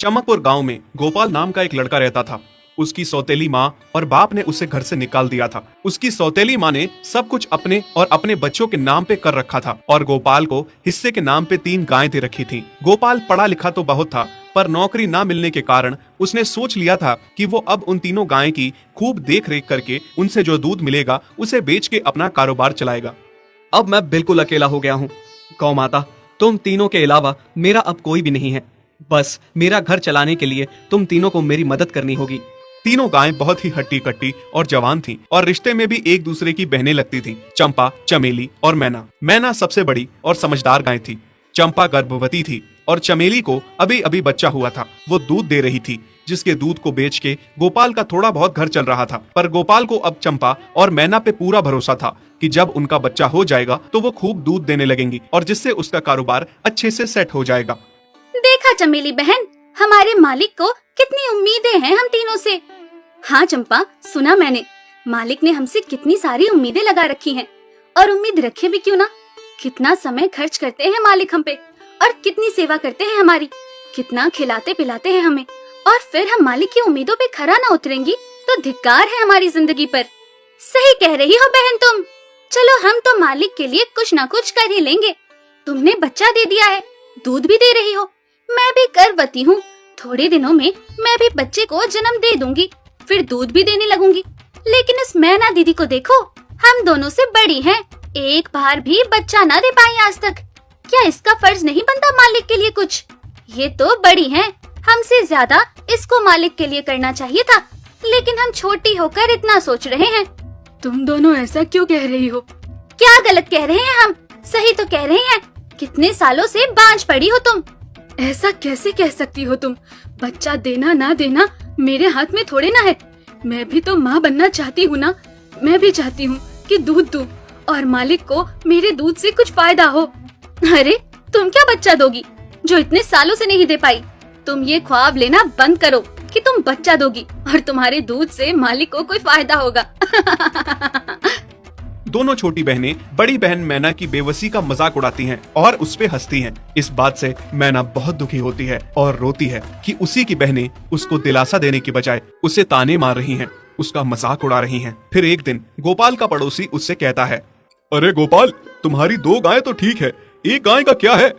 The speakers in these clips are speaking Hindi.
चमकपुर गांव में गोपाल नाम का एक लड़का रहता था। उसकी सौतेली माँ और बाप ने उसे घर से निकाल दिया था। उसकी सौतेली माँ ने सब कुछ अपने और अपने बच्चों के नाम पे कर रखा था और गोपाल को हिस्से के नाम पे 3 गायें दे रखी थी। गोपाल पढ़ा लिखा तो बहुत था, पर नौकरी ना मिलने के कारण उसने सोच लिया था कि वो अब उन तीनों गायें की खूब देख रेख करके उनसे जो दूध मिलेगा उसे बेच के अपना कारोबार चलाएगा। अब मैं बिल्कुल अकेला हो गया हूँ। गौ माता, तुम तीनों के अलावा मेरा अब कोई भी नहीं है। बस मेरा घर चलाने के लिए तुम तीनों को मेरी मदद करनी होगी। तीनों गायें बहुत ही हट्टी कट्टी और जवान थीं और रिश्ते में भी एक दूसरे की बहनें लगती थीं। चंपा, चमेली और मैना। मैना सबसे बड़ी और समझदार गाय थी। चंपा गर्भवती थी और चमेली को अभी अभी बच्चा हुआ था। वो दूध दे रही थी, जिसके दूध को बेच के गोपाल का थोड़ा बहुत घर चल रहा था। पर गोपाल को अब चंपा और मैना पे पूरा भरोसा था कि जब उनका बच्चा हो जाएगा तो वो खूब दूध देने लगेंगी और जिससे उसका कारोबार अच्छे से सेट हो जाएगा। देखा चमेली बहन, हमारे मालिक को कितनी उम्मीदें हैं हम तीनों से। हाँ चंपा, सुना मैंने, मालिक ने हमसे कितनी सारी उम्मीदें लगा रखी हैं। और उम्मीद रखे भी क्यों ना, कितना समय खर्च करते हैं मालिक हम पे और कितनी सेवा करते हैं हमारी, कितना खिलाते पिलाते हैं हमें। और फिर हम मालिक की उम्मीदों पे खरा ना उतरेंगी तो धिक्कार है हमारी जिंदगी पर। सही कह रही हो बहन तुम। चलो हम तो मालिक के लिए कुछ ना कुछ कर ही लेंगे। तुमने बच्चा दे दिया है, दूध भी दे रही हो, मैं भी गर्भवती हूँ। थोड़े दिनों में मैं भी बच्चे को जन्म दे दूंगी, फिर दूध भी देने लगूंगी। लेकिन इस मैना दीदी को देखो, हम दोनों से बड़ी हैं, एक बार भी बच्चा ना दे पाई आज तक। क्या इसका फर्ज नहीं बनता मालिक के लिए कुछ? ये तो बड़ी हैं, हमसे ज्यादा इसको मालिक के लिए करना चाहिए था, लेकिन हम छोटी होकर इतना सोच रहे हैं। तुम दोनों ऐसा क्यों कह रही हो? क्या गलत कह रहे हैं हम? सही तो कह रहे हैं। कितने सालों से बांझ पड़ी हो तुम। ऐसा कैसे कह सकती हो तुम? बच्चा देना ना देना मेरे हाथ में थोड़े ना है। मैं भी तो माँ बनना चाहती हूँ ना। मैं भी चाहती हूँ कि दूध दूँ और मालिक को मेरे दूध से कुछ फायदा हो। अरे तुम क्या बच्चा दोगी जो इतने सालों से नहीं दे पाई? तुम ये ख्वाब लेना बंद करो कि तुम बच्चा दोगी और तुम्हारे दूध से मालिक को कोई फायदा होगा। दोनों छोटी बहनें बड़ी बहन मैना की बेबसी का मजाक उड़ाती हैं और उस पे हंसती हैं। इस बात से मैना बहुत दुखी होती है और रोती है कि उसी की बहनें उसको दिलासा देने की बजाय उसे ताने मार रही हैं, उसका मजाक उड़ा रही हैं। फिर एक दिन गोपाल का पड़ोसी उससे कहता है, अरे गोपाल, तुम्हारी 2 गायें तो ठीक है, एक गाय का क्या है?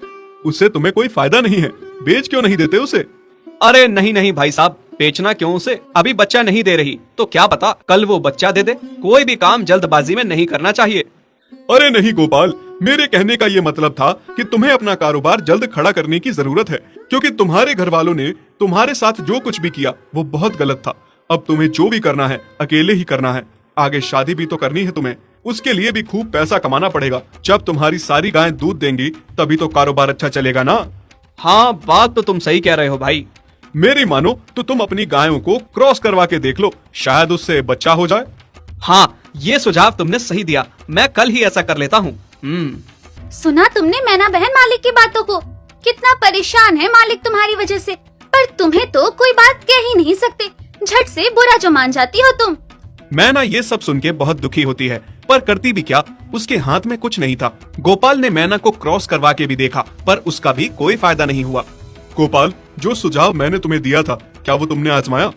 उससे तुम्हें कोई फायदा नहीं है, बेच क्यों नहीं देते उसे? अरे नहीं नहीं भाई साहब, बेचना क्यों उसे? अभी बच्चा नहीं दे रही तो क्या पता कल वो बच्चा दे दे। कोई भी काम जल्दबाजी में नहीं करना चाहिए। अरे नहीं गोपाल, मेरे कहने का ये मतलब था कि तुम्हें अपना कारोबार जल्द खड़ा करने की जरूरत है, क्योंकि तुम्हारे घर वालों ने तुम्हारे साथ जो कुछ भी किया वो बहुत गलत था। अब तुम्हें जो भी करना है अकेले ही करना है। आगे शादी भी तो करनी है तुम्हें, उसके लिए भी खूब पैसा कमाना पड़ेगा। जब तुम्हारी सारी गायें दूध देंगी तभी तो कारोबार अच्छा चलेगा ना। हाँ, बात तो तुम सही कह रहे हो भाई। मेरी मानो तो तुम अपनी गायों को क्रॉस करवा के देख लो, शायद उससे बच्चा हो जाए। हाँ, ये सुझाव तुमने सही दिया, मैं कल ही ऐसा कर लेता हूँ। सुना तुमने मैना बहन मालिक की बातों को? कितना परेशान है मालिक तुम्हारी वजह से। पर तुम्हें तो कोई बात कह ही नहीं सकते, झट से बुरा जो मान जाती हो तुम। मैना ये सब सुन के बहुत दुखी होती है, पर करती भी क्या, उसके हाथ में कुछ नहीं था। गोपाल ने मैना को क्रॉस करवा के भी देखा, पर उसका भी कोई फायदा नहीं हुआ। गोपाल, जो सुझाव मैंने तुम्हें दिया था, क्या वो तुमने आजमाया?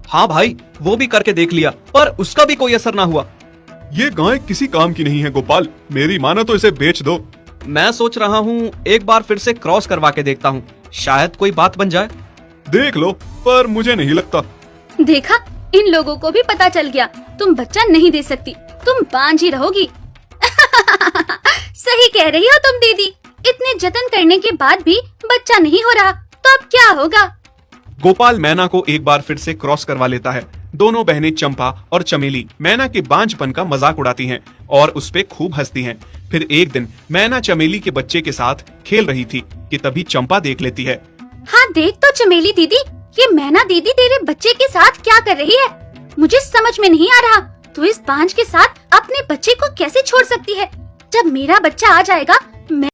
हाँ भाई, वो भी करके देख लिया, पर उसका भी कोई असर ना हुआ। ये गाय किसी काम की नहीं है गोपाल, मेरी मानो तो इसे बेच दो। मैं सोच रहा हूँ एक बार फिर से क्रॉस करवा के देखता हूँ, शायद कोई बात बन जाए। देख लो, पर मुझे नहीं लगता। देखा, इन लोगों को भी पता चल गया तुम बच्चा नहीं दे सकती, तुम बांझ ही रहोगी। सही कह रही हो तुम दीदी, इतने जतन करने के बाद भी बच्चा नहीं हो रहा तो अब क्या होगा? गोपाल मैना को एक बार फिर से क्रॉस करवा लेता है। दोनों बहनें चंपा और चमेली मैना के बांझपन का मजाक उड़ाती हैं और उस पे खूब हंसती हैं। फिर एक दिन मैना चमेली के बच्चे के साथ खेल रही थी कि तभी चंपा देख लेती है। हाँ देख तो चमेली दीदी, ये मैना दीदी तेरे बच्चे के साथ क्या कर रही है? मुझे समझ में नहीं आ रहा, तू इस बांझ के साथ अपने बच्चे को कैसे छोड़ सकती है? जब मेरा बच्चा आ जाएगा मैं